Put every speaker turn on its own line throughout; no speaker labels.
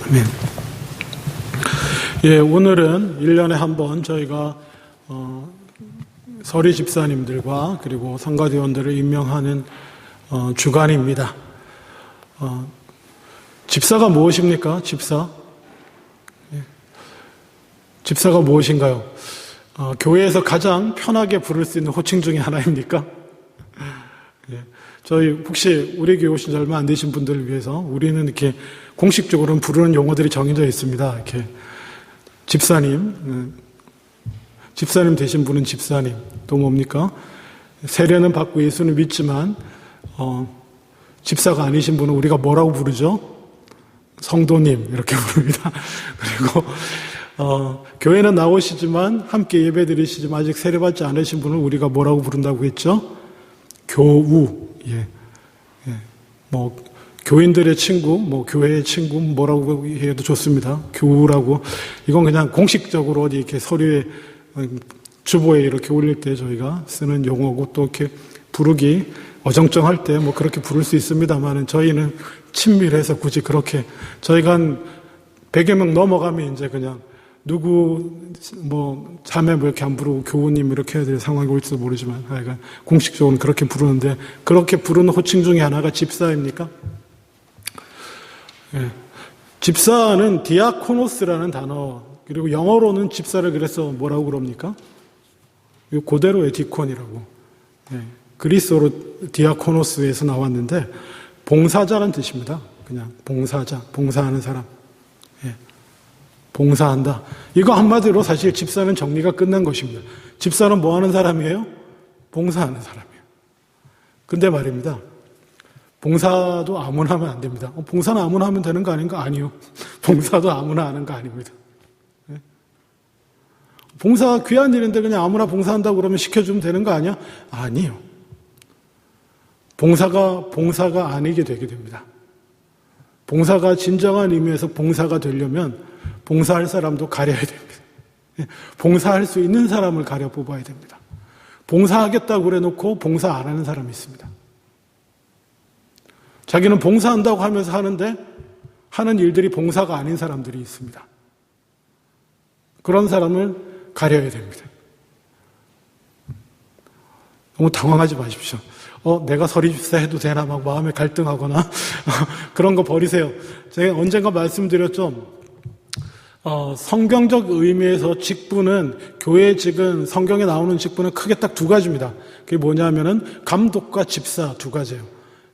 아멘. 예, 오늘은 1년에 한 번 저희가 서리 집사님들과 그리고 성가대원들을 임명하는 주간입니다. 집사가 무엇입니까? 집사? 예. 집사가 무엇인가요? 교회에서 가장 편하게 부를 수 있는 호칭 중에 하나입니까? 예. 저희 혹시 우리 교회 오신 지 얼마 안 되신 분들을 위해서 우리는 이렇게 공식적으로는 부르는 용어들이 정해져 있습니다. 이렇게 집사님 되신 분은 집사님, 또 뭡니까? 세례는 받고 예수는 믿지만 집사가 아니신 분은 우리가 뭐라고 부르죠? 성도님 이렇게 부릅니다. 그리고 교회는 나오시지만 함께 예배드리시지만 아직 세례받지 않으신 분은 우리가 뭐라고 부른다고 했죠? 교우. 예. 뭐 교인들의 친구, 뭐 교회의 친구 뭐라고 해도 좋습니다. 교우라고. 이건 그냥 공식적으로 어디 이렇게 서류에 주보에 이렇게 올릴 때 저희가 쓰는 용어고, 또 이렇게 부르기 어정쩡할 때 뭐 그렇게 부를 수 있습니다만은 저희는 친밀해서 굳이 그렇게 저희가 한 100여 명 넘어가면 이제 그냥 누구 뭐 자매 뭐 이렇게 안 부르고 교우님 이렇게 해야 될 상황이 올지도 모르지만 하여간 공식적으로는 그렇게 부르는데, 그렇게 부르는 호칭 중에 하나가 집사입니까? 예. 집사는 디아코노스라는 단어, 그리고 영어로는 집사를 그래서 뭐라고 그럽니까? 그대로의 디콘이라고. 예. 그리스어로 디아코노스에서 나왔는데 봉사자라는 뜻입니다. 그냥 봉사자, 봉사하는 사람. 예. 봉사한다. 이거 한마디로 사실 집사는 정리가 끝난 것입니다. 집사는 뭐 하는 사람이에요? 봉사하는 사람이에요. 근데 말입니다. 봉사도 아무나 하면 안 됩니다. 봉사는 아무나 하면 되는 거 아닌가? 아니요. 봉사도 아무나 하는 거 아닙니다. 네? 봉사가 귀한 일인데 그냥 아무나 봉사한다고 그러면 시켜주면 되는 거 아니야? 아니요. 봉사가 아니게 되게 됩니다. 봉사가 진정한 의미에서 봉사가 되려면 봉사할 사람도 가려야 됩니다. 네? 봉사할 수 있는 사람을 가려 뽑아야 됩니다. 봉사하겠다고 그래 놓고 봉사 안 하는 사람이 있습니다. 자기는 봉사한다고 하면서 하는데 하는 일들이 봉사가 아닌 사람들이 있습니다. 그런 사람을 가려야 됩니다. 너무 당황하지 마십시오. 내가 서리집사 해도 되나 막 마음에 갈등하거나 그런 거 버리세요. 제가 언젠가 말씀드렸죠. 성경적 의미에서 직분은, 교회직은, 성경에 나오는 직분은 크게 딱 두 가지입니다. 그게 뭐냐면은 감독과 집사 두 가지예요.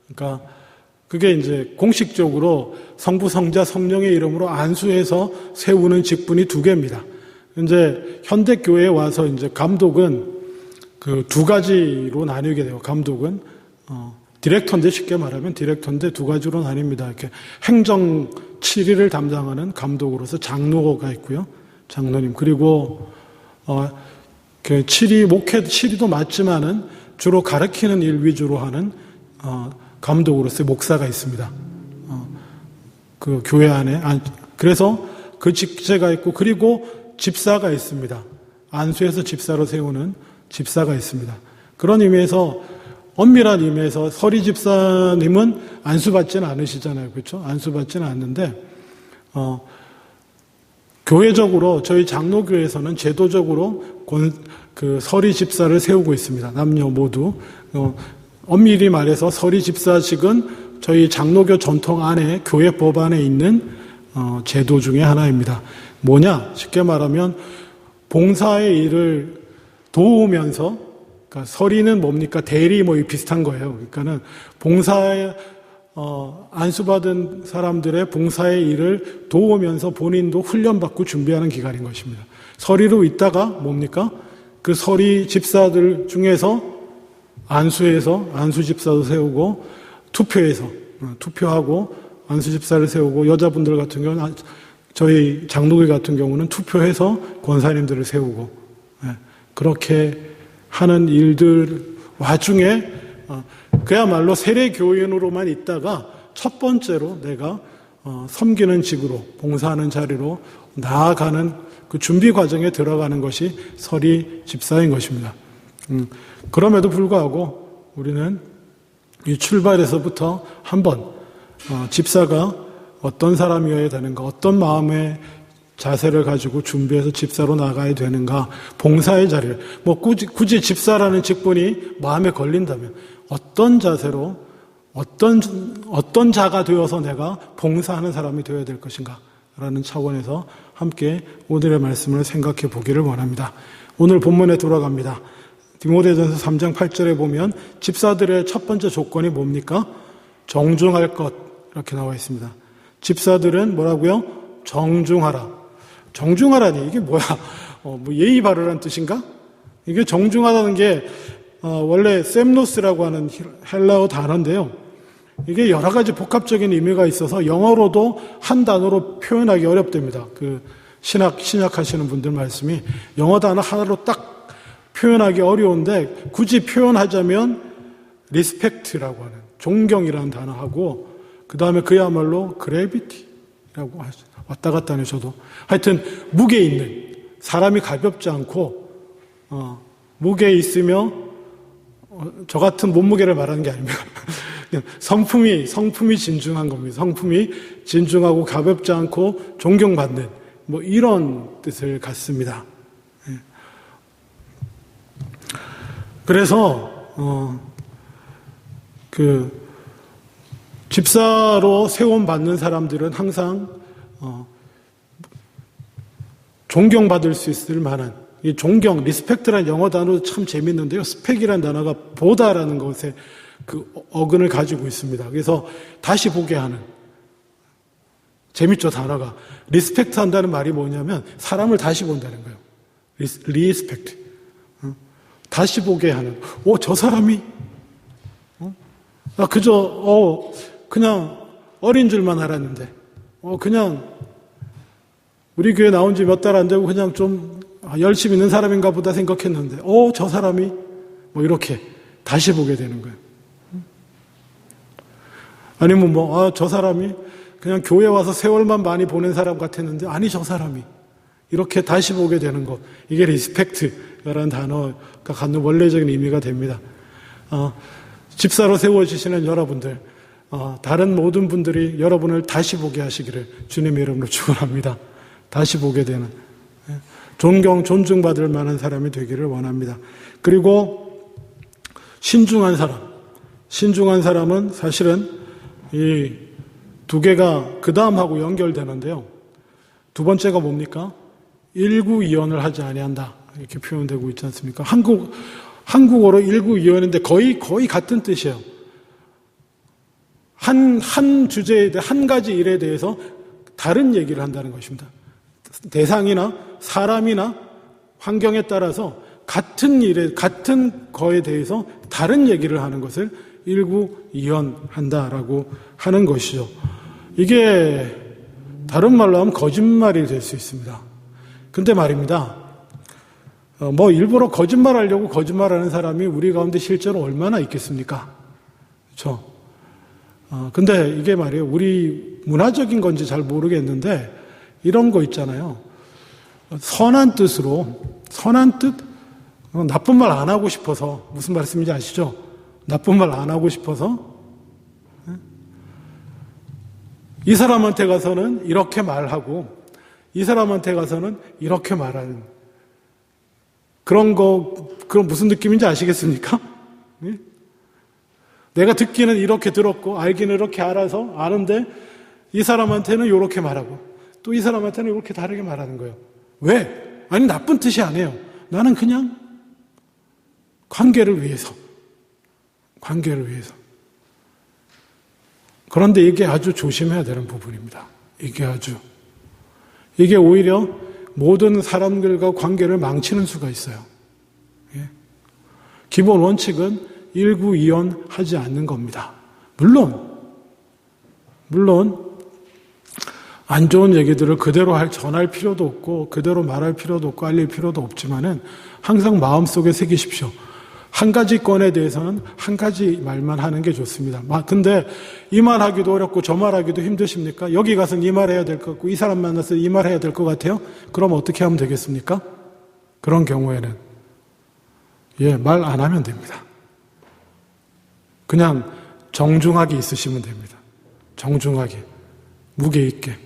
그러니까 그게 이제 공식적으로 성부, 성자, 성령의 이름으로 안수해서 세우는 직분이 두 개입니다. 이제 현대 교회에 와서 이제 감독은 그 두 가지로 나뉘게 돼요. 감독은 디렉터인데, 쉽게 말하면 디렉터인데 두 가지로 나뉩니다. 이렇게 행정 치리를 담당하는 감독으로서 장로가 있고요, 장로님. 그리고 그 목회 치리도 맞지만은 주로 가르치는 일 위주로 하는 감독으로서의 목사가 있습니다. 그 교회 안에. 그래서 그 직제가 있고, 그리고 집사가 있습니다. 안수해서 집사로 세우는 집사가 있습니다. 그런 의미에서, 엄밀한 의미에서 서리 집사님은 안수받지는 않으시잖아요. 그렇죠? 안수받지는 않는데, 교회적으로, 저희 장로교회에서는 제도적으로 그 서리 집사를 세우고 있습니다. 남녀 모두. 엄밀히 말해서 서리 집사직은 저희 장로교 전통 안에, 교회법 안에 있는 제도 중에 하나입니다. 뭐냐? 쉽게 말하면 봉사의 일을 도우면서, 그러니까 서리는 뭡니까? 대리 뭐 비슷한 거예요. 그러니까는 봉사에 안수받은 사람들의 봉사의 일을 도우면서 본인도 훈련받고 준비하는 기간인 것입니다. 서리로 있다가 뭡니까? 그 서리 집사들 중에서 안수해서 안수집사도 세우고, 투표하고 안수집사를 세우고, 여자분들 같은 경우는, 저희 장로교 같은 경우는 투표해서 권사님들을 세우고, 그렇게 하는 일들 와중에 그야말로 세례교인으로만 있다가 첫 번째로 내가 섬기는 직으로, 봉사하는 자리로 나아가는 그 준비 과정에 들어가는 것이 서리 집사인 것입니다. 그럼에도 불구하고 우리는 이 출발에서부터 한번 집사가 어떤 사람이어야 되는가, 어떤 마음의 자세를 가지고 준비해서 집사로 나가야 되는가, 봉사의 자리를, 뭐 굳이 집사라는 직분이 마음에 걸린다면 어떤 자세로, 어떤 자가 되어서 내가 봉사하는 사람이 되어야 될 것인가 라는 차원에서 함께 오늘의 말씀을 생각해 보기를 원합니다. 오늘 본문에 돌아갑니다. 디모데전서 3장 8절에 보면 집사들의 첫 번째 조건이 뭡니까? 정중할 것, 이렇게 나와 있습니다. 집사들은 뭐라고요? 정중하라. 정중하라니 이게 뭐야? 뭐 예의 바르라는 뜻인가? 이게 정중하다는 게 원래 셈노스라고 하는 헬라어 단어인데요. 이게 여러 가지 복합적인 의미가 있어서 영어로도 한 단어로 표현하기 어렵답니다. 그 신약하시는 분들 말씀이 영어 단어 하나로 딱 표현하기 어려운데 굳이 표현하자면 리스펙트라고 하는 존경이라는 단어하고 그 다음에 그야말로 그래비티라고 하죠. 왔다 갔다 하셔도 하여튼 무게 있는 사람이 가볍지 않고 무게 있으며 저 같은 몸무게를 말하는 게 아닙니다. 성품이 진중한 겁니다. 성품이 진중하고 가볍지 않고 존경받는 뭐 이런 뜻을 갖습니다. 그래서 그 집사로 세움 받는 사람들은 항상 존경받을 수 있을 만한 이 존경, 리스펙트라는 영어 단어도 참 재밌는데요. 스펙이라는 단어가 보다라는 것에 그 어근을 가지고 있습니다. 그래서 다시 보게 하는 재밌죠 단어가. 리스펙트 한다는 말이 뭐냐면 사람을 다시 본다는 거예요. 리스펙트. 다시 보게 하는. 저 사람이 그저 그냥 어린 줄만 알았는데 그냥 우리 교회 나온 지 몇 달 안 되고 그냥 좀 열심히 있는 사람인가 보다 생각했는데 저 사람이 뭐 이렇게 다시 보게 되는 거예요. 아니면 저 사람이 그냥 교회 와서 세월만 많이 보낸 사람 같았는데 아니 저 사람이 이렇게 다시 보게 되는 것, 이게 리스펙트라는 단어가 갖는 원래적인 의미가 됩니다. 집사로 세워주시는 여러분들, 다른 모든 분들이 여러분을 다시 보게 하시기를 주님의 이름으로 축원합니다. 다시 보게 되는 존중받을 만한 사람이 되기를 원합니다. 그리고 신중한 사람은 사실은 이 두 개가 그 다음하고 연결되는데요. 두 번째가 뭡니까? 일구이연을 하지 아니한다 이렇게 표현되고 있지 않습니까? 한국어로 일구이연인데 거의 같은 뜻이에요. 한 주제에 대해 한 가지 일에 대해서 다른 얘기를 한다는 것입니다. 대상이나 사람이나 환경에 따라서 같은 일에 같은 거에 대해서 다른 얘기를 하는 것을 일구이연한다라고 하는 것이죠. 이게 다른 말로 하면 거짓말이 될 수 있습니다. 근데 말입니다. 일부러 거짓말하려고 거짓말하는 사람이 우리 가운데 실제로 얼마나 있겠습니까? 그렇죠? 근데 이게 말이에요. 우리 문화적인 건지 잘 모르겠는데 이런 거 있잖아요. 선한 뜻, 나쁜 말 안 하고 싶어서, 무슨 말씀인지 아시죠? 나쁜 말 안 하고 싶어서 이 사람한테 가서는 이렇게 말하고 이 사람한테 가서는 이렇게 말하는 그런 무슨 느낌인지 아시겠습니까? 내가 듣기는 이렇게 들었고 알기는 이렇게 알아서 아는데 이 사람한테는 이렇게 말하고 또 이 사람한테는 이렇게 다르게 말하는 거예요. 왜? 아니 나쁜 뜻이 아니에요. 나는 그냥 관계를 위해서. 그런데 이게 아주 조심해야 되는 부분입니다. 이게 오히려 모든 사람들과 관계를 망치는 수가 있어요. 기본 원칙은 일구이연하지 않는 겁니다. 물론 안 좋은 얘기들을 그대로 전할 필요도 없고 그대로 말할 필요도 없고 알릴 필요도 없지만은 항상 마음속에 새기십시오. 한 가지 건에 대해서는 한 가지 말만 하는 게 좋습니다. 근데 이 말 하기도 어렵고 저 말 하기도 힘드십니까? 여기 가서는 이 말 해야 될 것 같고 이 사람 만나서 이 말 해야 될 것 같아요? 그럼 어떻게 하면 되겠습니까? 그런 경우에는 말 안 하면 됩니다. 그냥 정중하게 있으시면 됩니다. 정중하게. 무게 있게.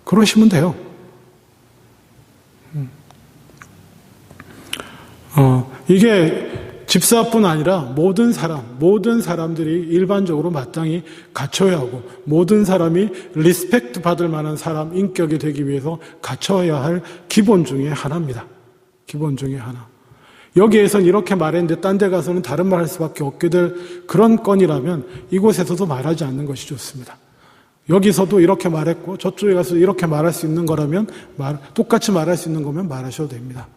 그러시면 돼요. 이게 집사뿐 아니라 모든 사람들이 일반적으로 마땅히 갖춰야 하고, 모든 사람이 리스펙트 받을 만한 사람, 인격이 되기 위해서 갖춰야 할 기본 중에 하나입니다. 기본 중에 하나. 여기에선 이렇게 말했는데 딴 데 가서는 다른 말 할 수밖에 없게 될 그런 건이라면 이곳에서도 말하지 않는 것이 좋습니다. 여기서도 이렇게 말했고 저쪽에 가서 이렇게 말할 수 있는 거라면 똑같이 말할 수 있는 거면 말하셔도 됩니다.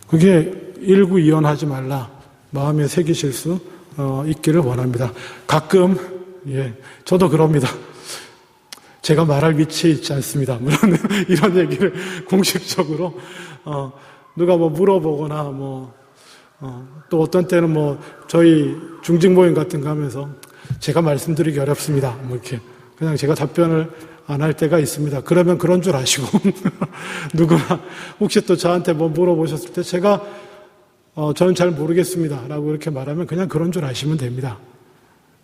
그게 일구이연하지 말라 마음에 새기실 수 있기를 원합니다. 가끔 저도 그럽니다. 제가 말할 위치에 있지 않습니다. 물론 이런 얘기를 공식적으로 누가 뭐 물어보거나 또 어떤 때는 저희 중직 모임 같은 거 하면서 제가 말씀드리기 어렵습니다. 이렇게 그냥 제가 답변을 안 할 때가 있습니다. 그러면 그런 줄 아시고 누구나 혹시 또 저한테 물어보셨을 때 제가 저는 잘 모르겠습니다 라고 이렇게 말하면 그냥 그런 줄 아시면 됩니다.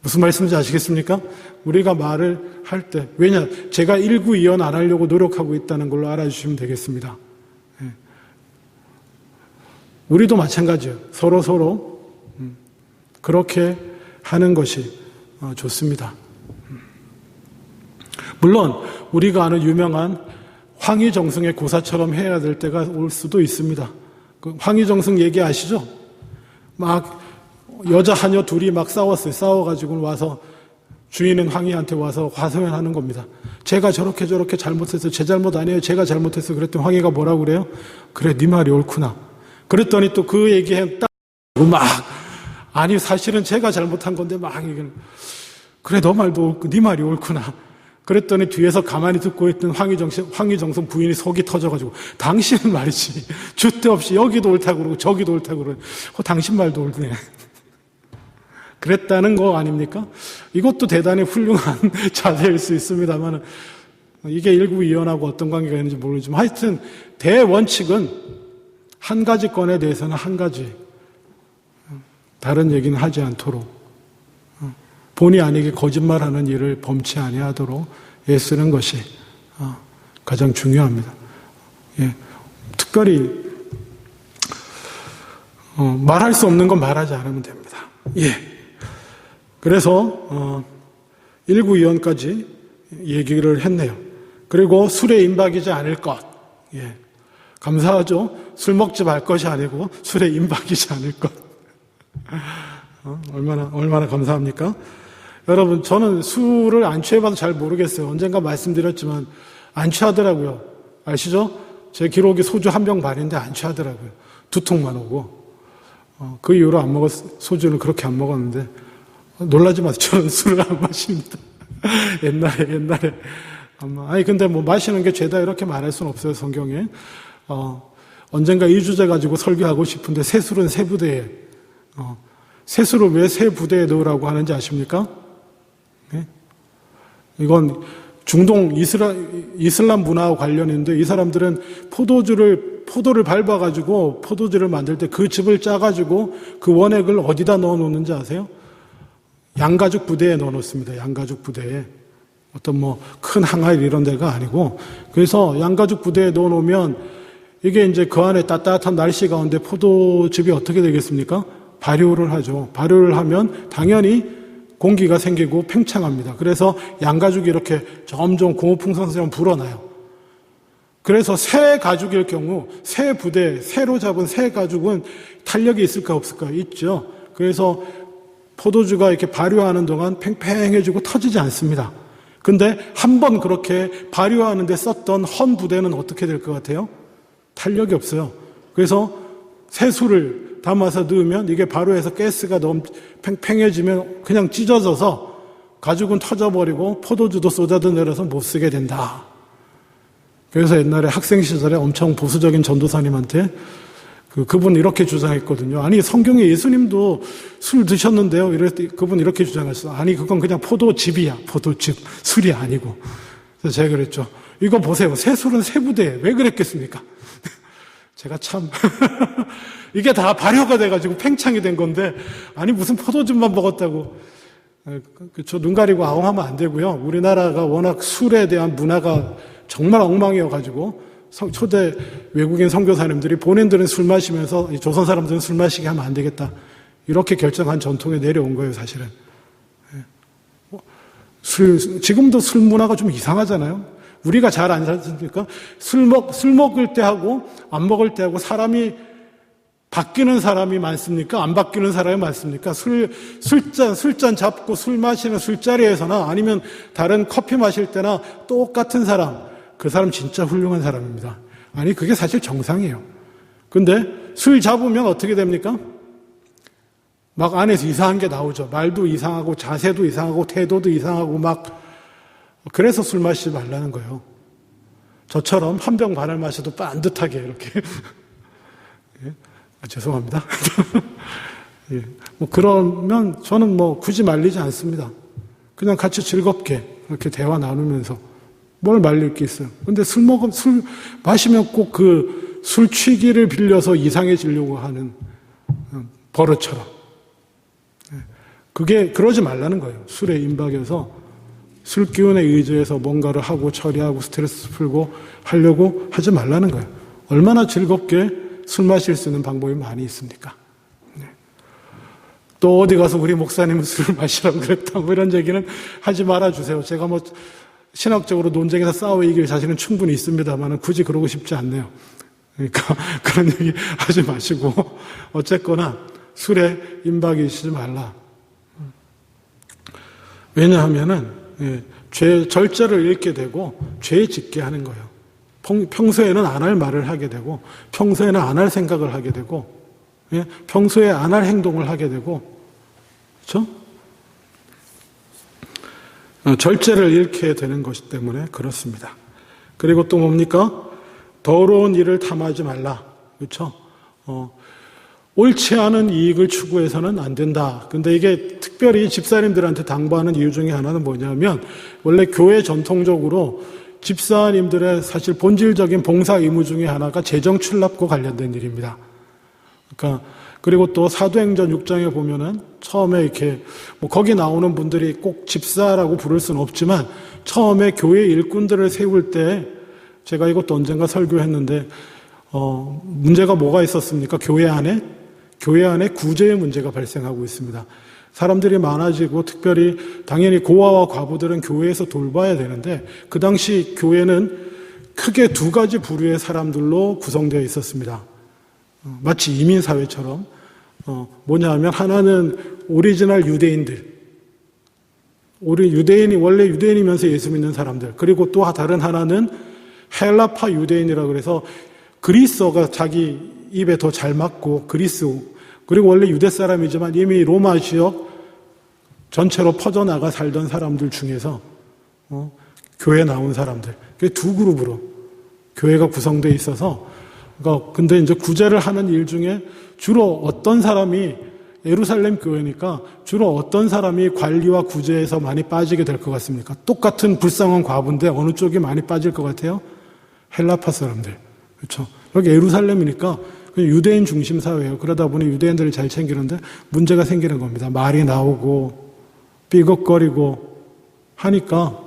무슨 말씀인지 아시겠습니까? 우리가 말을 할 때, 왜냐, 제가 일구이연 안 하려고 노력하고 있다는 걸로 알아주시면 되겠습니다. 우리도 마찬가지예요. 서로 그렇게 하는 것이 좋습니다. 물론 우리가 아는 유명한 황희정승의 고사처럼 해야 될 때가 올 수도 있습니다. 그 황희정승 얘기 아시죠? 막 여자 하녀 둘이 막 싸웠어요. 싸워가지고 와서 주인은 황희한테 와서 화소연하는 겁니다. 제가 저렇게 잘못해서 제 잘못 아니에요. 제가 잘못해서 그랬더니 황희가 뭐라고 그래요? 그래, 네 말이 옳구나. 그랬더니 또 그 얘기에 딱 아니 사실은 제가 잘못한 건데 그래, 너 말도 옳고 네 말이 옳구나. 그랬더니 뒤에서 가만히 듣고 있던 황희정성 부인이 속이 터져가지고 당신은 말이지 줏대 없이 여기도 옳다고 그러고 저기도 옳다고 그러고 당신 말도 옳네. 그랬다는 거 아닙니까? 이것도 대단히 훌륭한 자세일 수 있습니다만 이게 일구이연하고 어떤 관계가 있는지 모르지만 하여튼 대원칙은 한 가지 건에 대해서는 한 가지 다른 얘기는 하지 않도록 본의 아니게 거짓말하는 일을 범치 아니하도록 애쓰는 것이 가장 중요합니다. 특별히 말할 수 없는 건 말하지 않으면 됩니다. 그래서 일구이연까지 얘기를 했네요. 그리고 술에 임박이지 않을 것. 감사하죠. 술 먹지 말 것이 아니고 술에 임박이지 않을 것. 얼마나 감사합니까? 여러분, 저는 술을 안 취해봐도 잘 모르겠어요. 언젠가 말씀드렸지만 안 취하더라고요. 아시죠? 제 기록이 소주 한 병 반인데 안 취하더라고요. 2통만 오고. 그 이후로 소주는 그렇게 안 먹었는데 놀라지 마세요. 저는 술을 안 마십니다. 옛날에 아니 근데 마시는 게 죄다 이렇게 말할 수는 없어요. 성경에. 언젠가 이 주제 가지고 설교하고 싶은데 새술은 새 부대에 새술을 왜 새 부대에 넣으라고 하는지 아십니까? 이건 중동 이슬람 문화와 관련인데 이 사람들은 포도를 밟아가지고 포도주를 만들 때 그 즙을 짜가지고 그 원액을 어디다 넣어 놓는지 아세요? 양가죽 부대에 넣어 놓습니다. 양가죽 부대에. 어떤 큰 항아리 이런 데가 아니고. 그래서 양가죽 부대에 넣어 놓으면 이게 이제 그 안에 따뜻한 날씨 가운데 포도즙이 어떻게 되겠습니까? 발효를 하죠. 발효를 하면 당연히 공기가 생기고 팽창합니다. 그래서 양가죽이 이렇게 점점 고무풍선처럼 불어나요. 그래서 새 가죽일 경우 새 부대, 새로 잡은 새 가죽은 탄력이 있을까 없을까? 있죠. 그래서 포도주가 이렇게 발효하는 동안 팽팽해지고 터지지 않습니다. 근데 한번 그렇게 발효하는 데 썼던 헌 부대는 어떻게 될 것 같아요? 탄력이 없어요. 그래서 새술을 담아서 넣으면 이게 발효해서 가스가 너무 팽팽해지면 그냥 찢어져서 가죽은 터져버리고 포도주도 쏟아져 내려서 못 쓰게 된다. 그래서 옛날에 학생 시절에 엄청 보수적인 전도사님한테 그분 이렇게 주장했거든요. 아니 성경에 예수님도 술 드셨는데요. 이랬더니 그분 이렇게 주장했어. 아니 그건 그냥 포도즙이야. 포도즙. 술이 아니고. 그래서 제가 그랬죠. 이거 보세요. 새 술은 새 부대에 왜 그랬겠습니까? 제가 참 이게 다 발효가 돼가지고 팽창이 된 건데 아니 무슨 포도즙만 먹었다고 그쵸. 눈 가리고 아웅하면 안 되고요. 우리나라가 워낙 술에 대한 문화가 정말 엉망이어가지고 초대 외국인 선교사님들이 본인들은 술 마시면서 조선 사람들은 술 마시게 하면 안 되겠다. 이렇게 결정한 전통에 내려온 거예요, 사실은. 지금도 술 문화가 좀 이상하잖아요. 우리가 잘 안 살았으니까 술 먹을 때 하고 안 먹을 때 하고 사람이 바뀌는 사람이 많습니까? 안 바뀌는 사람이 많습니까? 술잔 잡고 술 마시는 술자리에서나 아니면 다른 커피 마실 때나 똑같은 사람, 그 사람 진짜 훌륭한 사람입니다. 아니, 그게 사실 정상이에요. 근데 술 잡으면 어떻게 됩니까? 막 안에서 이상한 게 나오죠. 말도 이상하고 자세도 이상하고 태도도 이상하고 막. 그래서 술 마시지 말라는 거예요. 저처럼 한 병 반을 마셔도 반듯하게 이렇게. 예? 죄송합니다. 예. 그러면 저는 굳이 말리지 않습니다. 그냥 같이 즐겁게 이렇게 대화 나누면서 뭘 말릴 게 있어요. 근데 술 마시면 꼭 그 술 취기를 빌려서 이상해지려고 하는 버릇처럼. 그러지 말라는 거예요. 술에 임박해서 술 기운에 의지해서 뭔가를 하고 처리하고 스트레스 풀고 하려고 하지 말라는 거예요. 얼마나 즐겁게 술 마실 수 있는 방법이 많이 있습니까? 네. 또 어디 가서 우리 목사님은 술을 마시라고 그랬다 이런 얘기는 하지 말아주세요. 제가 신학적으로 논쟁에서 싸워 이길 자신은 충분히 있습니다만 굳이 그러고 싶지 않네요. 그러니까 그런 얘기 하지 마시고 어쨌거나 술에 임박이시지 말라. 왜냐하면은 절제를 잃게 되고 죄 짓게 하는 거예요. 평소에는 안 할 말을 하게 되고 평소에는 안 할 생각을 하게 되고 평소에 안 할 행동을 하게 되고 그렇죠? 절제를 잃게 되는 것이 때문에 그렇습니다. 그리고 또 뭡니까? 더러운 일을 탐하지 말라. 그렇죠? 옳지 않은 이익을 추구해서는 안 된다. 근데 이게 특별히 집사님들한테 당부하는 이유 중에 하나는 뭐냐면 원래 교회 전통적으로 집사님들의 사실 본질적인 봉사 의무 중에 하나가 재정 출납과 관련된 일입니다. 그러니까 그리고 또 사도행전 6장에 보면은 처음에 이렇게 거기 나오는 분들이 꼭 집사라고 부를 수는 없지만 처음에 교회 일꾼들을 세울 때 제가 이것도 언젠가 설교했는데 문제가 뭐가 있었습니까? 교회 안에 구제의 문제가 발생하고 있습니다. 사람들이 많아지고 특별히 당연히 고아와 과부들은 교회에서 돌봐야 되는데 그 당시 교회는 크게 두 가지 부류의 사람들로 구성되어 있었습니다. 마치 이민사회처럼 뭐냐 하면 하나는 오리지널 유대인들, 원래 유대인이면서 예수 믿는 사람들, 그리고 또 다른 하나는 헬라파 유대인이라 그래서 그리스어가 자기 입에 더 잘 맞고 그리고 원래 유대 사람이지만 이미 로마 지역 전체로 퍼져나가 살던 사람들 중에서 교회에 나온 사람들, 그게 두 그룹으로 교회가 구성되어 있어서 근데 이제 구제를 하는 일 중에 주로 어떤 사람이 예루살렘 교회니까 주로 어떤 사람이 관리와 구제에서 많이 빠지게 될 것 같습니까? 똑같은 불쌍한 과부인데 어느 쪽이 많이 빠질 것 같아요? 헬라파 사람들. 그렇죠. 여기 예루살렘이니까 유대인 중심 사회예요. 그러다 보니 유대인들을 잘 챙기는데 문제가 생기는 겁니다. 말이 나오고 삐걱거리고 하니까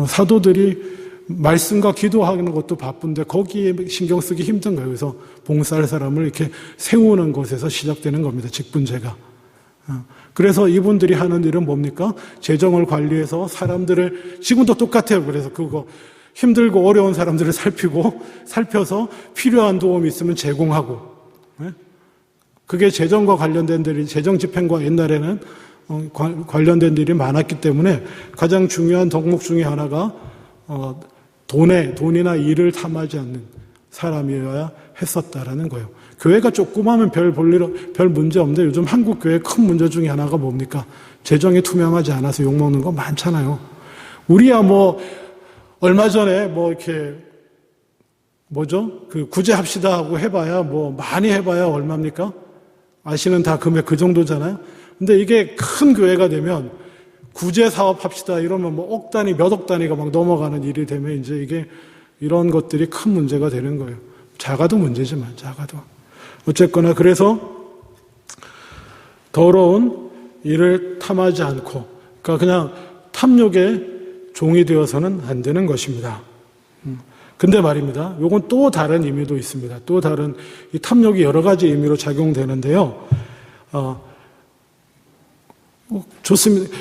사도들이 말씀과 기도하는 것도 바쁜데 거기에 신경 쓰기 힘든 거예요. 그래서 봉사할 사람을 이렇게 세우는 것에서 시작되는 겁니다. 직분제가. 그래서 이분들이 하는 일은 뭡니까? 재정을 관리해서 사람들을 지금도 똑같아요. 그래서 그거 힘들고 어려운 사람들을 살펴서 필요한 도움이 있으면 제공하고, 그게 재정과 관련된 일이, 재정 집행과 옛날에는 관련된 일이 많았기 때문에 가장 중요한 덕목 중에 하나가 돈이나 일을 탐하지 않는 사람이어야 했었다라는 거예요. 교회가 조그마하면 별 문제 없는데 요즘 한국 교회 큰 문제 중에 하나가 뭡니까? 재정이 투명하지 않아서 욕먹는 거 많잖아요. 우리야 얼마 전에 구제합시다 하고 해봐야 많이 해봐야 얼마입니까? 아시는 다 금액 그 정도잖아요. 근데 이게 큰 교회가 되면 구제 사업 합시다 이러면 억 단위, 몇 억 단위가 막 넘어가는 일이 되면 이제 이게 이런 것들이 큰 문제가 되는 거예요. 작아도 문제지만, 작아도. 어쨌거나 그래서 더러운 이를 탐하지 않고, 그러니까 그냥 탐욕의 종이 되어서는 안 되는 것입니다. 근데 말입니다. 요건 또 다른 의미도 있습니다. 또 다른, 이 탐욕이 여러 가지 의미로 작용되는데요. 좋습니다.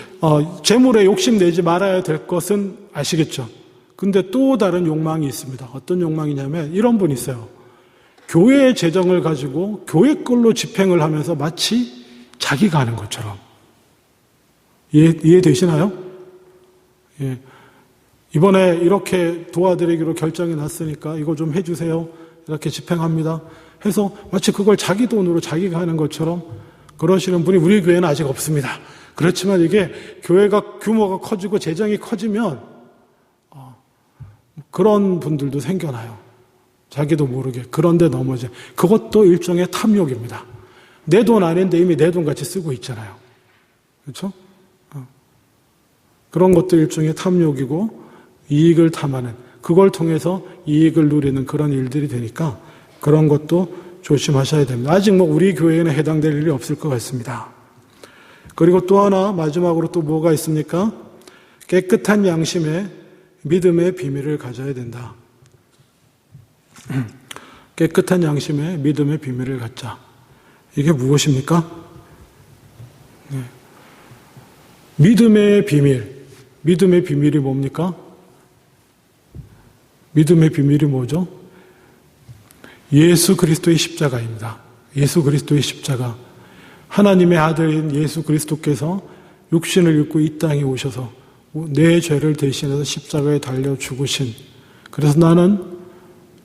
재물에 욕심내지 말아야 될 것은 아시겠죠? 근데 또 다른 욕망이 있습니다. 어떤 욕망이냐면 이런 분이 있어요. 교회의 재정을 가지고 교회 걸로 집행을 하면서 마치 자기가 하는 것처럼. 이해되시나요? 예. 이번에 이렇게 도와드리기로 결정이 났으니까 이거 좀 해주세요. 이렇게 집행합니다. 해서 마치 그걸 자기 돈으로 자기가 하는 것처럼 그러시는 분이 우리 교회는 아직 없습니다. 그렇지만 이게 교회가 규모가 커지고 재정이 커지면 그런 분들도 생겨나요. 자기도 모르게. 그런데 넘어져. 그것도 일종의 탐욕입니다. 내 돈 아닌데 이미 내 돈 같이 쓰고 있잖아요. 그렇죠? 그런 것도 일종의 탐욕이고 이익을 탐하는, 그걸 통해서 이익을 누리는 그런 일들이 되니까 그런 것도 조심하셔야 됩니다. 아직 우리 교회에는 해당될 일이 없을 것 같습니다. 그리고 또 하나 마지막으로 또 뭐가 있습니까? 깨끗한 양심에 믿음의 비밀을 가져야 된다. 깨끗한 양심에 믿음의 비밀을 갖자. 이게 무엇입니까? 네. 믿음의 비밀. 믿음의 비밀이 뭡니까? 믿음의 비밀이 뭐죠? 예수 그리스도의 십자가입니다. 예수 그리스도의 십자가. 하나님의 아들인 예수 그리스도께서 육신을 입고 이 땅에 오셔서 내 죄를 대신해서 십자가에 달려 죽으신, 그래서 나는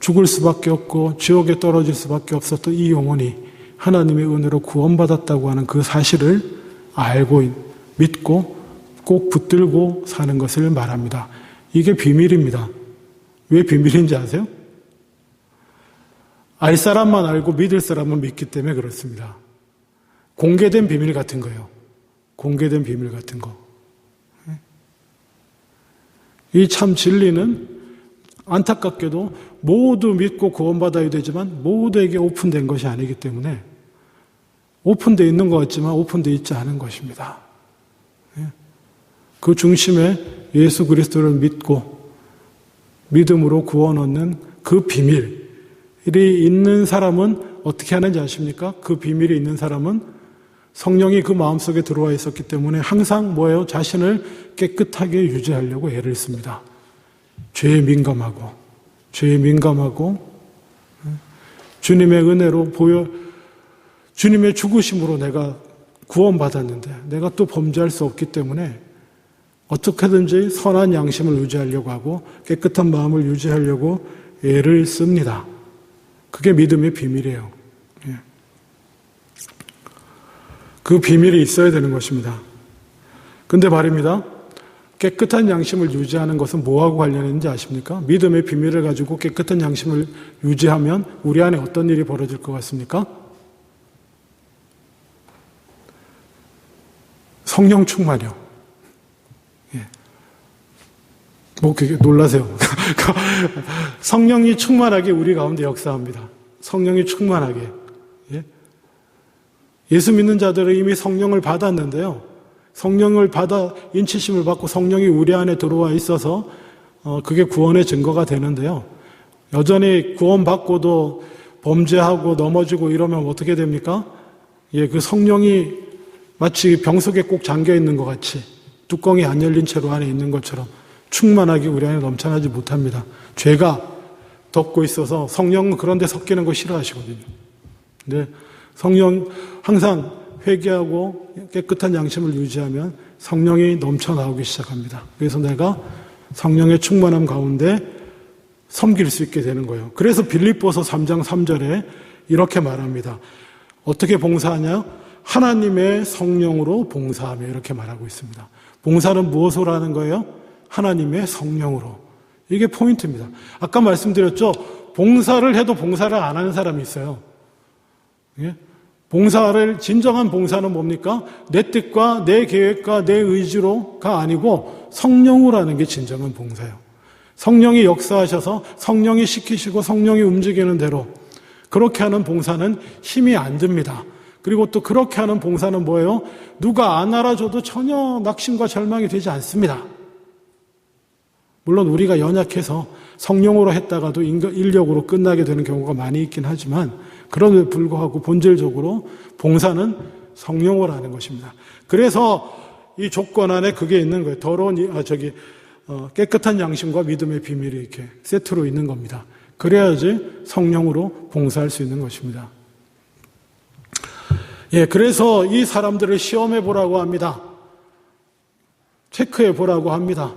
죽을 수밖에 없고 지옥에 떨어질 수밖에 없었던 이 영혼이 하나님의 은혜로 구원받았다고 하는 그 사실을 알고 믿고 꼭 붙들고 사는 것을 말합니다. 이게 비밀입니다. 왜 비밀인지 아세요? 알 사람만 알고 믿을 사람은 믿기 때문에 그렇습니다. 공개된 비밀 같은 거예요. 공개된 비밀 같은 거. 이 참 진리는 안타깝게도 모두 믿고 구원받아야 되지만 모두에게 오픈된 것이 아니기 때문에 오픈되어 있는 것 같지만 오픈되어 있지 않은 것입니다. 그 중심에 예수 그리스도를 믿고 믿음으로 구원 얻는 그 비밀이 있는 사람은 어떻게 하는지 아십니까? 그 비밀이 있는 사람은 성령이 그 마음속에 들어와 있었기 때문에 항상 뭐예요? 자신을 깨끗하게 유지하려고 애를 씁니다. 죄에 민감하고 주님의 은혜로 주님의 죽으심으로 내가 구원받았는데 내가 또 범죄할 수 없기 때문에 어떻게든지 선한 양심을 유지하려고 하고 깨끗한 마음을 유지하려고 애를 씁니다. 그게 믿음의 비밀이에요. 그 비밀이 있어야 되는 것입니다. 근데 말입니다. 깨끗한 양심을 유지하는 것은 뭐하고 관련있는지 아십니까? 믿음의 비밀을 가지고 깨끗한 양심을 유지하면 우리 안에 어떤 일이 벌어질 것 같습니까? 성령 충만이요. 그게 놀라세요. 성령이 충만하게 우리 가운데 역사합니다. 성령이 충만하게. 예수 믿는 자들은 이미 성령을 받았는데요. 성령을 받아 인치심을 받고 성령이 우리 안에 들어와 있어서 그게 구원의 증거가 되는데요. 여전히 구원받고도 범죄하고 넘어지고 이러면 어떻게 됩니까? 그 성령이 마치 병 속에 꼭 잠겨 있는 것 같이 뚜껑이 안 열린 채로 안에 있는 것처럼 충만하게 우리 안에 넘쳐나지 못합니다. 죄가 덮고 있어서 성령은 그런 데 섞이는 거 싫어하시거든요. 근데 성령 항상 회개하고 깨끗한 양심을 유지하면 성령이 넘쳐나오기 시작합니다. 그래서 내가 성령의 충만함 가운데 섬길 수 있게 되는 거예요. 그래서 빌립보서 3장 3절에 이렇게 말합니다. 어떻게 봉사하냐? 하나님의 성령으로 봉사하며 이렇게 말하고 있습니다. 봉사는 무엇으로 하는 거예요? 하나님의 성령으로. 이게 포인트입니다. 아까 말씀드렸죠? 봉사를 해도 봉사를 안 하는 사람이 있어요. 진정한 봉사는 뭡니까? 내 뜻과 내 계획과 내 의지로가 아니고 성령으로 하는 게 진정한 봉사예요. 성령이 역사하셔서 성령이 시키시고 성령이 움직이는 대로 그렇게 하는 봉사는 힘이 안 듭니다. 그리고 또 그렇게 하는 봉사는 뭐예요? 누가 안 알아줘도 전혀 낙심과 절망이 되지 않습니다. 물론 우리가 연약해서 성령으로 했다가도 인력으로 끝나게 되는 경우가 많이 있긴 하지만 그럼에도 불구하고 본질적으로 봉사는 성령으로 하는 것입니다. 그래서 이 조건 안에 그게 있는 거예요. 깨끗한 양심과 믿음의 비밀이 이렇게 세트로 있는 겁니다. 그래야지 성령으로 봉사할 수 있는 것입니다. 예, 그래서 이 사람들을 시험해 보라고 합니다. 체크해 보라고 합니다.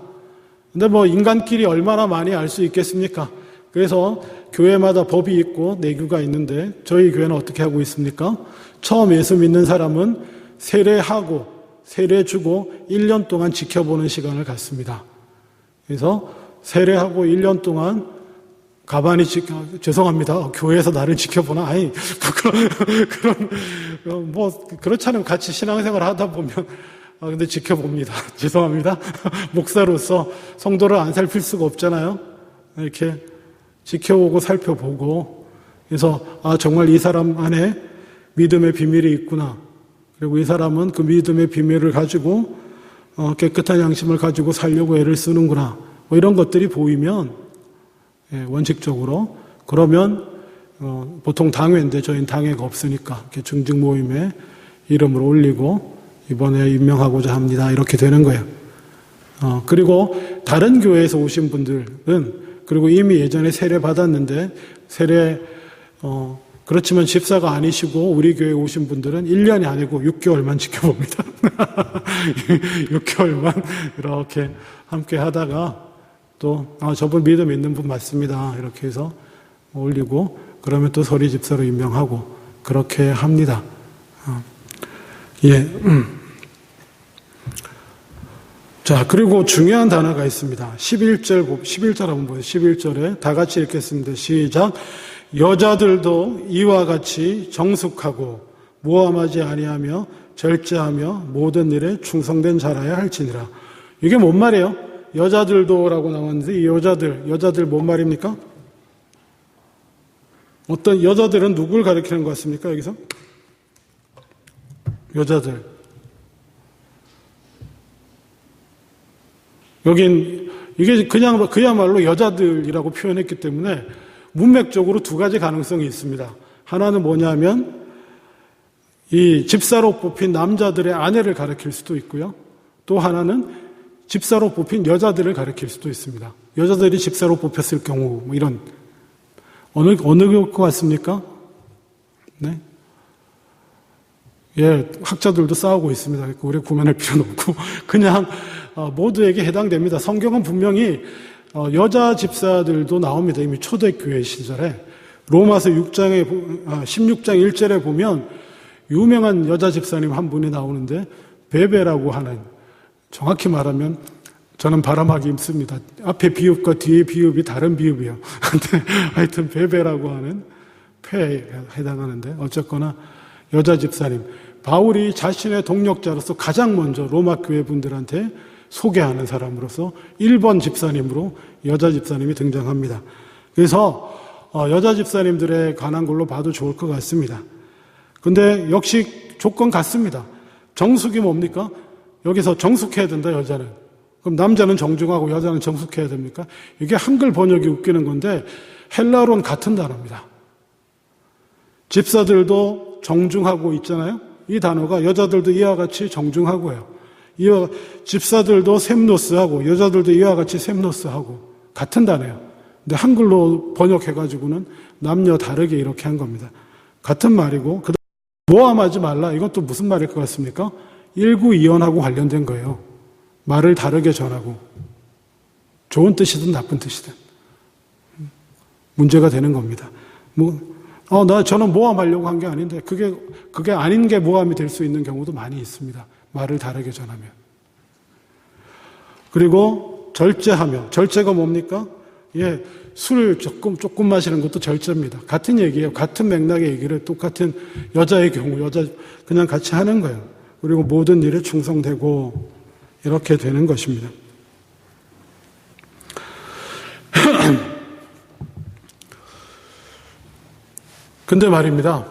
근데 인간끼리 얼마나 많이 알 수 있겠습니까? 그래서 교회마다 법이 있고 내규가 있는데 저희 교회는 어떻게 하고 있습니까? 처음 예수 믿는 사람은 세례하고 세례 주고 1년 동안 지켜보는 시간을 갖습니다. 그래서 세례하고 1년 동안 가만히 죄송합니다. 교회에서 나를 지켜보나? 아니, 그렇지 않으면 같이 신앙생활 하다 보면, 근데 지켜봅니다. 죄송합니다. 목사로서 성도를 안 살필 수가 없잖아요. 이렇게 지켜보고 살펴보고, 그래서, 정말 이 사람 안에 믿음의 비밀이 있구나. 그리고 이 사람은 그 믿음의 비밀을 가지고, 깨끗한 양심을 가지고 살려고 애를 쓰는구나. 이런 것들이 보이면, 원칙적으로 그러면 보통 당회인데 저희는 당회가 없으니까 이렇게 중직 모임에 이름을 올리고 이번에 임명하고자 합니다. 이렇게 되는 거예요. 그리고 다른 교회에서 오신 분들은 그리고 이미 예전에 세례 받았는데 그렇지만 집사가 아니시고 우리 교회에 오신 분들은 1년이 아니고 6개월만 지켜봅니다. 6개월만 이렇게 함께 하다가 또 저분 믿음 있는 분 맞습니다. 이렇게 해서 올리고 그러면 또 서리 집사로 임명하고 그렇게 합니다. 예. 자, 그리고 중요한 단어가 있습니다. 11절 한번 보세요. 11절에 다 같이 읽겠습니다. 시작. 여자들도 이와 같이 정숙하고 모함하지 아니하며 절제하며 모든 일에 충성된 자라야 할지니라. 이게 뭔 말이에요? 여자들도라고 나왔는데 이 여자들 뭔 말입니까? 어떤 여자들은 누굴 가리키는 것 같습니까? 여기서? 여자들. 여긴 이게 그야말로 여자들이라고 표현했기 때문에 문맥적으로 두 가지 가능성이 있습니다. 하나는 뭐냐면 이 집사로 뽑힌 남자들의 아내를 가리킬 수도 있고요. 또 하나는 집사로 뽑힌 여자들을 가리킬 수도 있습니다. 여자들이 집사로 뽑혔을 경우 이런 어느 것 같습니까? 네. 예, 학자들도 싸우고 있습니다. 우리 구면할 필요는 없고 그냥 모두에게 해당됩니다. 성경은 분명히 여자 집사들도 나옵니다. 이미 초대교회 시절에 로마서 16장 1절에 보면 유명한 여자 집사님 한 분이 나오는데 베베라고 하는 정확히 말하면 저는 바람하기 힘씁니다. 앞에 비읍과 뒤에 비읍이 다른 비읍이에요. 근데 하여튼 베베라고 하는 폐에 해당하는데 어쨌거나 여자 집사님. 바울이 자신의 동력자로서 가장 먼저 로마 교회 분들한테 소개하는 사람으로서 1번 집사님으로 여자 집사님이 등장합니다. 그래서 여자 집사님들에 관한 걸로 봐도 좋을 것 같습니다. 근데 역시 조건 같습니다. 정숙이 뭡니까? 여기서 정숙해야 된다, 여자는. 그럼 남자는 정중하고 여자는 정숙해야 됩니까? 이게 한글 번역이 웃기는 건데 헬라어로는 같은 단어입니다. 집사들도 정중하고 있잖아요. 이 단어가 여자들도 이와 같이 정중하고요. 집사들도 셈노스하고 여자들도 이와 같이 셈노스하고 같은 단어예요. 근데 한글로 번역해가지고는 남녀 다르게 이렇게 한 겁니다. 같은 말이고 그다음 모함하지 말라. 이건 또 무슨 말일 것 같습니까? 일구이연하고 관련된 거예요. 말을 다르게 전하고 좋은 뜻이든 나쁜 뜻이든 문제가 되는 겁니다. 저는 모함하려고 한 게 아닌데 그게 아닌 게 모함이 될 수 있는 경우도 많이 있습니다. 말을 다르게 전하면. 그리고 절제하며 절제가 뭡니까? 예, 술 조금 마시는 것도 절제입니다. 같은 얘기예요. 같은 맥락의 얘기를 똑같은 여자의 경우 여자 그냥 같이 하는 거예요. 그리고 모든 일에 충성되고 이렇게 되는 것입니다. 근데 말입니다.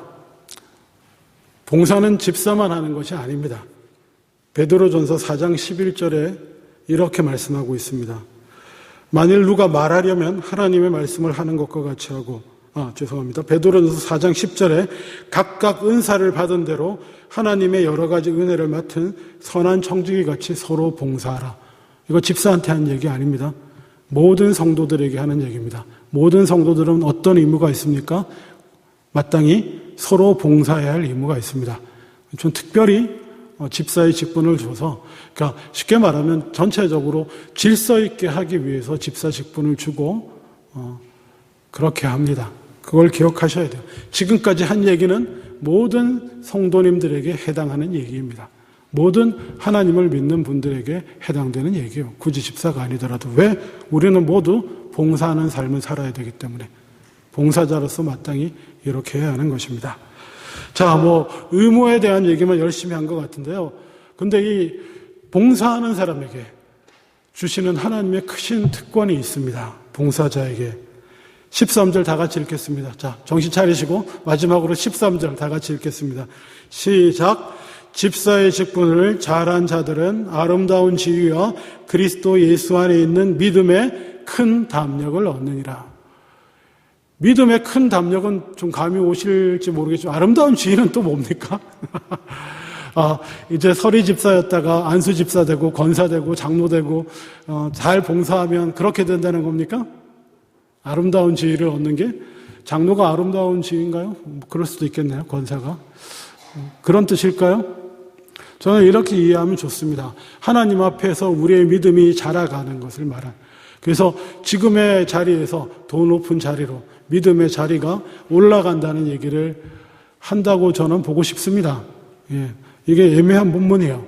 봉사는 집사만 하는 것이 아닙니다. 베드로전서 4장 11절에 이렇게 말씀하고 있습니다. 만일 누가 말하려면 하나님의 말씀을 하는 것과 같이 하고 베드로전서 4장 10절에 각각 은사를 받은 대로 하나님의 여러 가지 은혜를 맡은 선한 청지기 같이 서로 봉사하라. 이거 집사한테 하는 얘기 아닙니다. 모든 성도들에게 하는 얘기입니다. 모든 성도들은 어떤 의무가 있습니까? 마땅히 서로 봉사해야 할 의무가 있습니다. 전 특별히 집사의 직분을 줘서, 그러니까 쉽게 말하면 전체적으로 질서 있게 하기 위해서 집사 직분을 주고 그렇게 합니다. 그걸 기억하셔야 돼요. 지금까지 한 얘기는 모든 성도님들에게 해당하는 얘기입니다. 모든 하나님을 믿는 분들에게 해당되는 얘기예요. 굳이 집사가 아니더라도. 왜? 우리는 모두 봉사하는 삶을 살아야 되기 때문에 봉사자로서 마땅히 이렇게 해야 하는 것입니다. 자, 의무에 대한 얘기만 열심히 한 것 같은데요. 근데 이 봉사하는 사람에게 주시는 하나님의 크신 특권이 있습니다. 봉사자에게. 13절 다 같이 읽겠습니다. 자, 정신 차리시고 마지막으로 13절 다 같이 읽겠습니다. 시작. 집사의 직분을 잘한 자들은 아름다운 지위와 그리스도 예수 안에 있는 믿음의 큰 담력을 얻느니라. 믿음의 큰 담력은 좀 감이 오실지 모르겠지만 아름다운 지위는 또 뭡니까? 이제 서리 집사였다가 안수 집사 되고 권사 되고 장로 되고 잘 봉사하면 그렇게 된다는 겁니까? 아름다운 지위를 얻는 게 장로가 아름다운 지위인가요? 그럴 수도 있겠네요. 권사가. 그런 뜻일까요? 저는 이렇게 이해하면 좋습니다. 하나님 앞에서 우리의 믿음이 자라가는 것을 말한. 그래서 지금의 자리에서 더 높은 자리로 믿음의 자리가 올라간다는 얘기를 한다고 저는 보고 싶습니다. 예, 이게 애매한 본문이에요.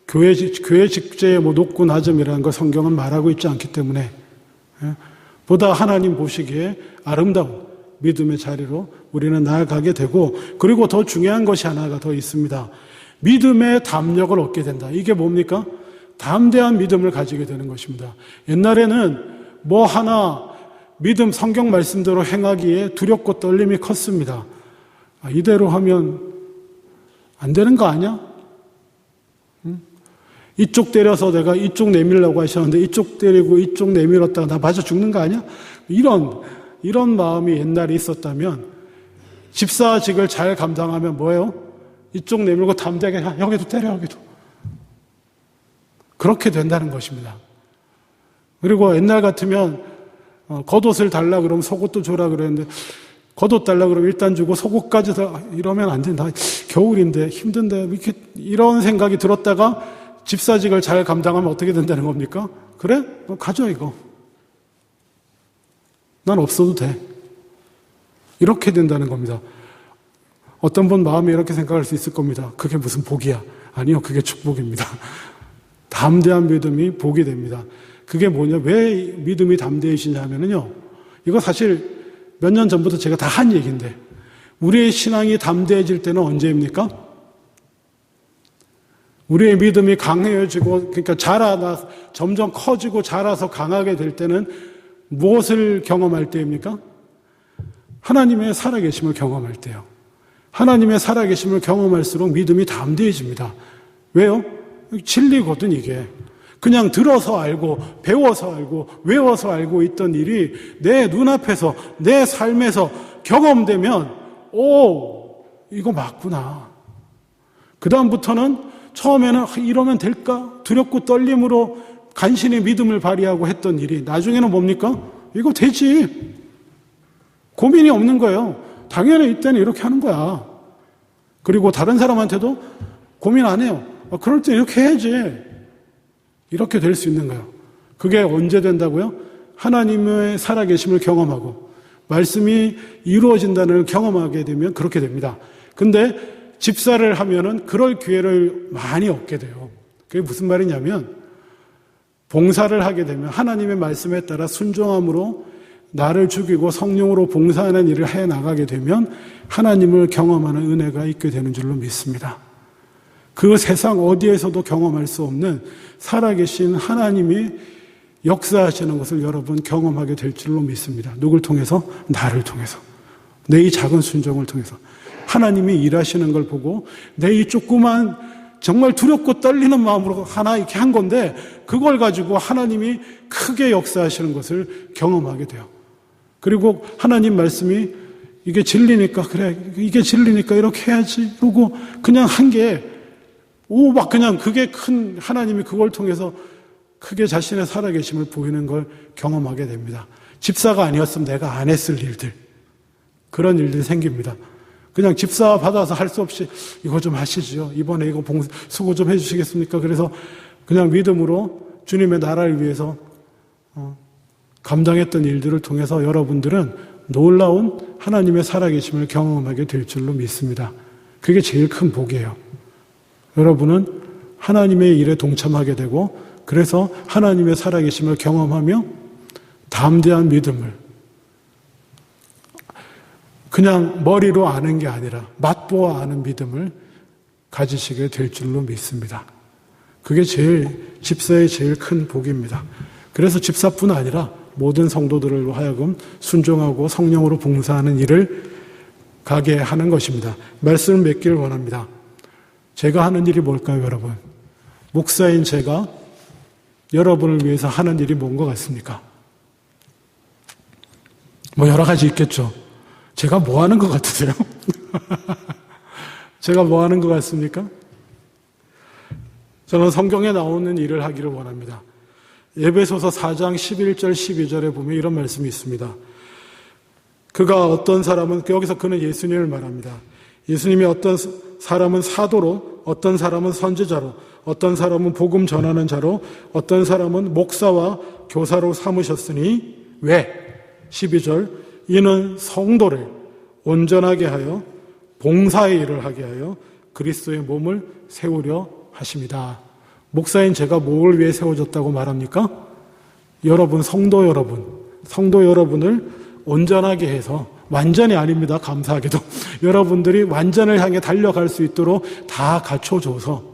교회 직제의 높고 낮음이라는 걸 성경은 말하고 있지 않기 때문에 보다 하나님 보시기에 아름다운 믿음의 자리로 우리는 나아가게 되고, 그리고 더 중요한 것이 하나가 더 있습니다. 믿음의 담력을 얻게 된다. 이게 뭡니까? 담대한 믿음을 가지게 되는 것입니다. 옛날에는 하나 믿음 성경 말씀대로 행하기에 두렵고 떨림이 컸습니다. 이대로 하면 안 되는 거 아니야? 이쪽 때려서 내가 이쪽 내밀려고 하셨는데 이쪽 때리고 이쪽 내밀었다가 나 맞아 죽는 거 아니야? 이런 마음이 옛날에 있었다면 집사직을 잘 감당하면 뭐예요? 이쪽 내밀고 담대하게 여기도 때려 여기도. 그렇게 된다는 것입니다. 그리고 옛날 같으면 겉옷을 달라 그러면 속옷도 줘라 그랬는데 겉옷 달라 그러면 일단 주고 속옷까지 다 이러면 안 된다. 겨울인데 힘든데 이런 생각이 들었다가 집사직을 잘 감당하면 어떻게 된다는 겁니까? 그래? 가져 이거. 난 없어도 돼. 이렇게 된다는 겁니다. 어떤 분 마음에 이렇게 생각할 수 있을 겁니다. 그게 무슨 복이야? 아니요, 그게 축복입니다. 담대한 믿음이 복이 됩니다. 그게 뭐냐? 왜 믿음이 담대해지냐면요. 이거 사실 몇 년 전부터 제가 다 한 얘기인데, 우리의 신앙이 담대해질 때는 언제입니까? 우리의 믿음이 강해지고, 그러니까 점점 커지고 자라서 강하게 될 때는 무엇을 경험할 때입니까? 하나님의 살아계심을 경험할 때요. 하나님의 살아계심을 경험할수록 믿음이 담대해집니다. 왜요? 진리거든 이게. 그냥 들어서 알고 배워서 알고 외워서 알고 있던 일이 내 눈앞에서 내 삶에서 경험되면 이거 맞구나. 그 다음부터는 처음에는 이러면 될까? 두렵고 떨림으로 간신히 믿음을 발휘하고 했던 일이 나중에는 뭡니까? 이거 되지. 고민이 없는 거예요. 당연히 이때는 이렇게 하는 거야. 그리고 다른 사람한테도 고민 안 해요. 그럴 때 이렇게 해야지. 이렇게 될 수 있는 거예요. 그게 언제 된다고요? 하나님의 살아계심을 경험하고 말씀이 이루어진다는 걸 경험하게 되면 그렇게 됩니다. 근데 집사를 하면은 그럴 기회를 많이 얻게 돼요. 그게 무슨 말이냐면 봉사를 하게 되면 하나님의 말씀에 따라 순종함으로 나를 죽이고 성령으로 봉사하는 일을 해 나가게 되면 하나님을 경험하는 은혜가 있게 되는 줄로 믿습니다. 그 세상 어디에서도 경험할 수 없는 살아계신 하나님이 역사하시는 것을 여러분 경험하게 될 줄로 믿습니다. 누굴 통해서? 나를 통해서. 내 이 작은 순종을 통해서. 하나님이 일하시는 걸 보고 내 이 조그만 정말 두렵고 떨리는 마음으로 하나 이렇게 한 건데 그걸 가지고 하나님이 크게 역사하시는 것을 경험하게 돼요. 그리고 하나님 말씀이 이게 진리니까 그래 이게 진리니까 이렇게 해야지 그러고 그냥 한 게 막 그냥 그게 큰 하나님이 그걸 통해서 크게 자신의 살아계심을 보이는 걸 경험하게 됩니다. 집사가 아니었으면 내가 안 했을 일들 그런 일들이 생깁니다. 그냥 집사 받아서 할 수 없이 이거 좀 하시죠. 이번에 이거 수고 좀 해주시겠습니까? 그래서 그냥 믿음으로 주님의 나라를 위해서 감당했던 일들을 통해서 여러분들은 놀라운 하나님의 살아계심을 경험하게 될 줄로 믿습니다. 그게 제일 큰 복이에요. 여러분은 하나님의 일에 동참하게 되고 그래서 하나님의 살아계심을 경험하며 담대한 믿음을 그냥 머리로 아는 게 아니라 맛보아 아는 믿음을 가지시게 될 줄로 믿습니다. 그게 집사의 제일 큰 복입니다. 그래서 집사뿐 아니라 모든 성도들로 하여금 순종하고 성령으로 봉사하는 일을 가게 하는 것입니다. 말씀을 맺기를 원합니다. 제가 하는 일이 뭘까요, 여러분? 목사인 제가 여러분을 위해서 하는 일이 뭔 것 같습니까? 뭐 여러 가지 있겠죠. 제가 뭐 하는 것 같으세요? 제가 뭐 하는 것 같습니까? 저는 성경에 나오는 일을 하기를 원합니다. 에베소서 4장 11절 12절에 보면 이런 말씀이 있습니다. 그가 어떤 사람은 여기서 그는 예수님을 말합니다. 예수님이 어떤 사람은 사도로, 어떤 사람은 선지자로, 어떤 사람은 복음 전하는 자로, 어떤 사람은 목사와 교사로 삼으셨으니 왜? 12절 이는 성도를 온전하게 하여 봉사의 일을 하게 하여 그리스도의 몸을 세우려 하십니다. 목사인 제가 뭘 위해 세워졌다고 말합니까? 여러분, 성도 여러분을 온전하게 해서 완전히 아닙니다. 감사하게도. 여러분들이 완전을 향해 달려갈 수 있도록 다 갖춰줘서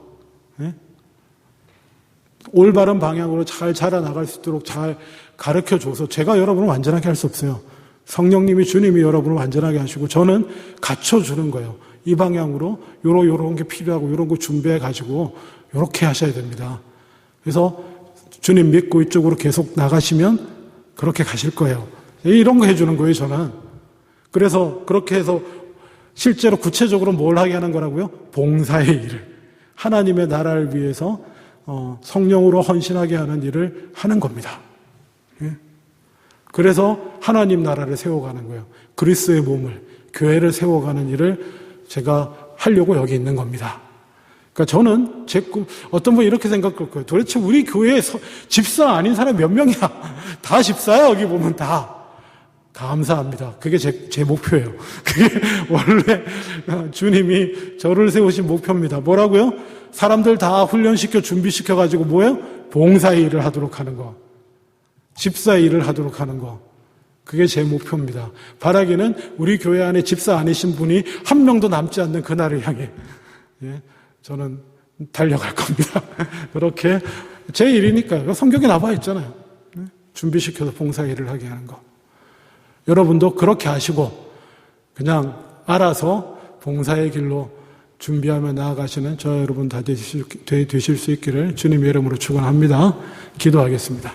올바른 방향으로 잘 자라나갈 수 있도록 잘 가르쳐줘서 제가 여러분을 완전하게 할 수 없어요. 성령님이 주님이 여러분을 완전하게 하시고 저는 갖춰주는 거예요. 이 방향으로 요런 게 필요하고 요런 거 준비해 가지고 요렇게 하셔야 됩니다. 그래서 주님 믿고 이쪽으로 계속 나가시면 그렇게 가실 거예요. 이런 거 해주는 거예요, 저는. 그래서 그렇게 해서 실제로 구체적으로 뭘 하게 하는 거라고요? 봉사의 일을. 하나님의 나라를 위해서 성령으로 헌신하게 하는 일을 하는 겁니다. 그래서 하나님 나라를 세워가는 거예요. 그리스도의 몸을, 교회를 세워가는 일을 제가 하려고 여기 있는 겁니다. 그러니까 저는 어떤 분이 이렇게 생각할 거예요. 도대체 우리 교회에 집사 아닌 사람 몇 명이야? 다 집사야, 여기 보면 다. 감사합니다. 그게 제 목표예요. 그게 원래 주님이 저를 세우신 목표입니다. 뭐라고요? 사람들 다 훈련시켜 준비시켜가지고 뭐예요? 봉사의 일을 하도록 하는 거. 집사의 일을 하도록 하는 거. 그게 제 목표입니다. 바라기는 우리 교회 안에 집사 아니신 분이 한 명도 남지 않는 그날을 향해 저는 달려갈 겁니다. 그렇게 제 일이니까요. 성경에 나와 있잖아요. 준비시켜서 봉사의 일을 하게 하는 거. 여러분도 그렇게 하시고 그냥 알아서 봉사의 길로 준비하며 나아가시는 저 여러분 다 되실 수 있기를 주님의 이름으로 축원합니다. 기도하겠습니다.